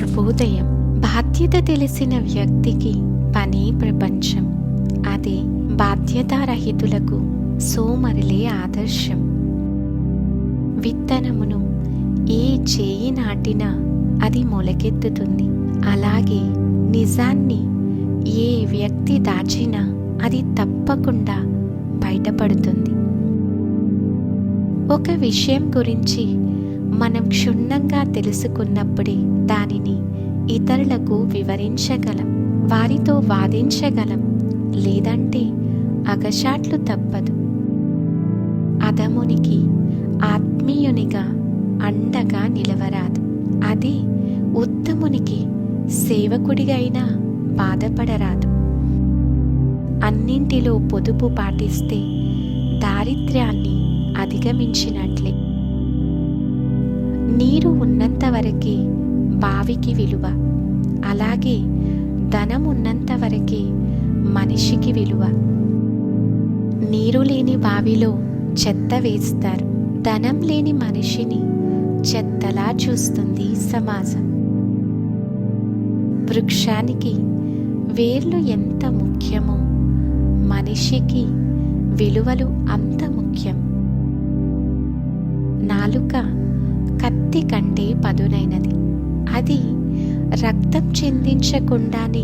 శుభోదయం. బాధ్యత తెలిసిన వ్యక్తికి పని ప్రపంచం. అదే బాధ్యతారహితులకు సోమరులే ఆదర్శం. విత్తనమును ఏ చేయి నాటినా అది మొలకెత్తుతుంది. అలాగే నిజాన్ని ఏ వ్యక్తి దాచినా అది తప్పకుండా బయటపడుతుంది. ఒక విషయం గురించి మనం క్షుణ్ణంగా తెలుసుకున్నప్పుడే దానిని ఇతరులకు వివరించగలం, వారితో వాదించగలం, లేదంటే అగచాట్లు తప్పదు. అధమునికి ఆత్మీయునిగా అండగా నిలవరాదు. అదే ఉత్తమునికి సేవకుడిగా అయినా బాధపడరాదు. అన్నింటిలో పొదుపు పాటిస్తే దారిద్ర్యాన్ని అధిగమించినట్లే. నీరు ఉన్నంత వరకే బావికి విలువ, అలాగే ధనం ఉన్నంత వరకే మనిషికి విలువ. నీరు లేని బావిలో చెత్త వేస్తారు. ధనం లేని మనిషిని చెత్తలా చూస్తుంది సమాజం. వృక్షానికి వేర్లు ఎంత ముఖ్యమో మనిషికి విలువలు అంత ముఖ్యం. నాలుక కత్తి కంటే పదునైనది. అది రక్తం చిందించకుండానే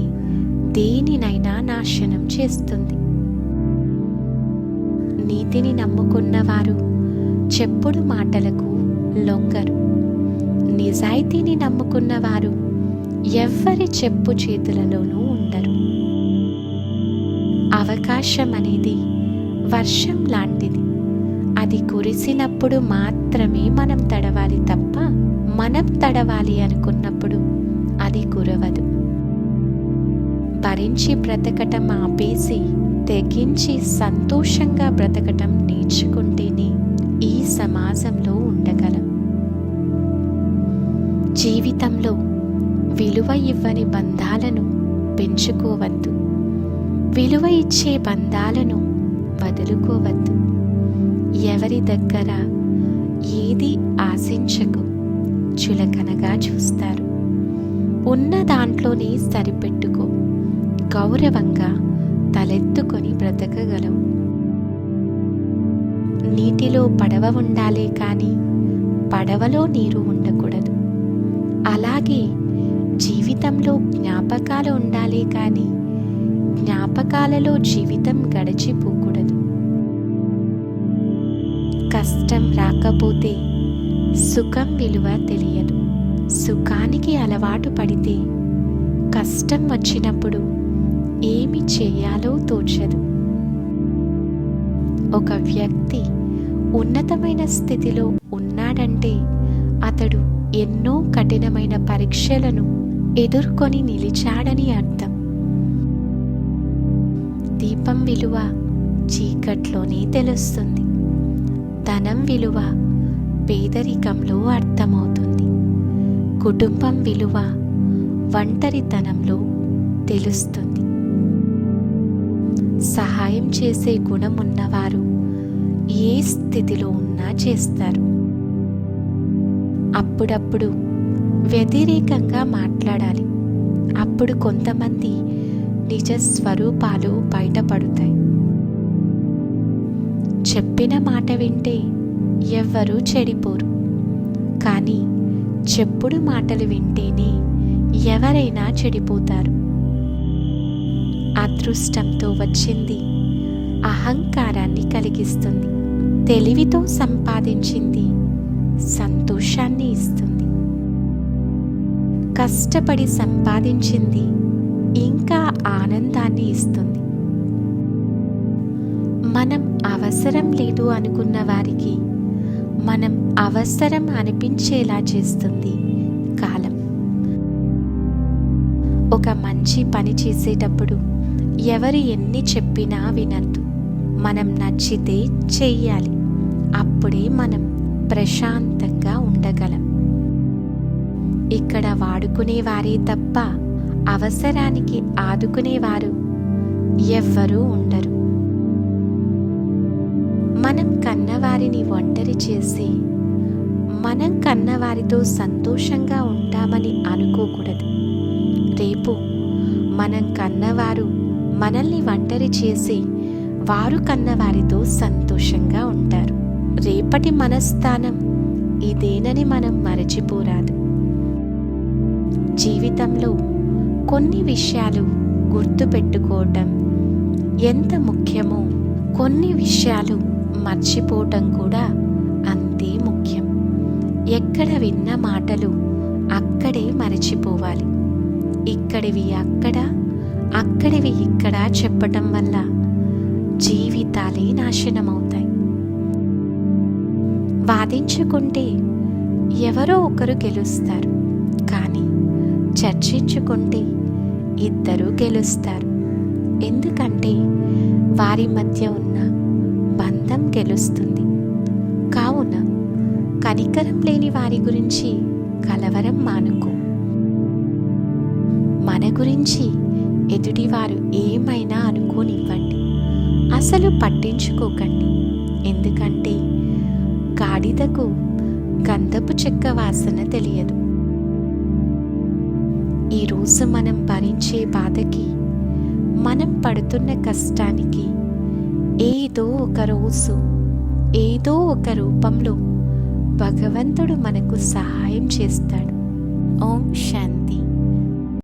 దేనినైనా నాశనం చేస్తుంది. నీతిని నమ్ముకున్నవారు చెప్పుడు మాటలకు లొంగరు. నిజాయితీని నమ్ముకున్నవారు ఎవ్వరి చెప్పు చేతులలోనూ ఉండరు. అవకాశం అనేది వర్షం లాంటిది. అది కురిసినప్పుడు మాత్రమే మనం తడవాలి తప్ప మనం తడవాలి అనుకున్నప్పుడు అది కురవదు. భరించి బ్రతకటం ఆపేసి తెగించి సంతోషంగా బ్రతకటం నేర్చుకుంటేనే ఈ సమాజంలో ఉండగలం. జీవితంలో విలువ ఇవ్వని బంధాలను పెంచుకోవద్దు. విలువ ఇచ్చే బంధాలను వదులుకోవద్దు. ఎవరి దగ్గర ఏది ఆశించకు, చులకనగా చూస్తారు. ఉన్న దాంట్లోనే సరిపెట్టుకో. గౌరవంగా తలెత్తుకొని బ్రతకగలవు. నీటిలో పడవ ఉండాలే కానీ పడవలో నీరు ఉండకూడదు. అలాగే జీవితంలో జ్ఞాపకాలు ఉండాలే కానీ జ్ఞాపకాలలో జీవితం గడిచిపోకూడదు. కష్టం రాకపోతే సుఖం విలువ తెలియదు. సుఖానికి అలవాటు పడితే కష్టం వచ్చినప్పుడు ఏమి చేయాలో తోచదు. ఒక వ్యక్తి ఉన్నతమైన స్థితిలో ఉన్నాడంటే అతడు ఎన్నో కఠినమైన పరీక్షలను ఎదుర్కొని నిలిచాడని అర్థం. దీపం విలువ చీకట్లోనే తెలుస్తుంది. ధనం విలువ పేదరికంలో అర్థమవుతుంది. కుటుంబం విలువ ఒంటరితనంలో తెలుస్తుంది. సహాయం చేసే గుణం ఉన్నవారు ఏ స్థితిలో ఉన్నా చేస్తారు. అప్పుడప్పుడు వ్యతిరేకంగా మాట్లాడాలి. అప్పుడు కొంతమంది నిజ స్వరూపాలు బయటపడతాయి. చెప్పిన మాట వింటే ఎవ్వరూ చెడిపోరు, కానీ చెప్పుడు మాటలు వింటేనే ఎవరైనా చెడిపోతారు. అదృష్టంతో వచ్చింది అహంకారాన్ని కలిగిస్తుంది. తెలివితో సంపాదించింది సంతోషాన్ని ఇస్తుంది. కష్టపడి సంపాదించింది ఇంకా ఆనందాన్ని ఇస్తుంది. మనం అవసరం లేదు అనుకున్న వారికి మనం అవసరం అనిపించేలా చేస్తుంది కాలం. ఒక మంచి పని చేసేటప్పుడు ఎవరు ఎన్ని చెప్పినా వినద్దు. మనం నచ్చితే చెయ్యాలి. అప్పుడే మనం ప్రశాంతంగా ఉండగలం. ఇక్కడ వాడుకునేవారే తప్ప అవసరానికి ఆదుకునేవారు ఎవ్వరూ ఉండరు. మనం కన్నవారిని ఒంటరి చేసి మనం కన్నవారితో సంతోషంగా ఉంటామని అనుకోకూడదు. రేపు మనం కన్నవారు మనల్ని ఒంటరి చేసి వారు కన్నవారితో సంతోషంగా ఉంటారు. రేపటి మనస్థానం ఇదేనని మనం మరచిపోరాదు. జీవితంలో కొన్ని విషయాలు గుర్తుపెట్టుకోవటం ఎంత ముఖ్యమో కొన్ని విషయాలు మర్చిపోవటం కూడా అంతే ముఖ్యం. ఎక్కడ విన్న మాటలు అక్కడే మరచిపోవాలి. ఇక్కడివి అక్కడ, అక్కడివి ఇక్కడ చెప్పటం వల్ల జీవితాలే నాశనమవుతాయి. వాదించుకుంటే ఎవరో ఒకరు గెలుస్తారు, కానీ చర్చించుకుంటే ఇద్దరు గెలుస్తారు. ఎందుకంటే వారి మధ్య ఉన్న బంధం గెలుస్తుంది. కావున కనికరం లేని వారి గురించి కలవరం మానుకో. మన గురించి ఎదుటివారు ఏమైనా అనుకోనివ్వండి, అసలు పట్టించుకోకండి. ఎందుకంటే గాడిదకు గంధపు చెక్క వాసన తెలియదు. ఈరోజు మనం భరించే బాధకి, మనం పడుతున్న కష్టానికి ఏదో ఒక రోజు ఏదో ఒక రూపంలో భగవంతుడు మనకు సహాయం చేస్తాడు. ఓం శాంతి.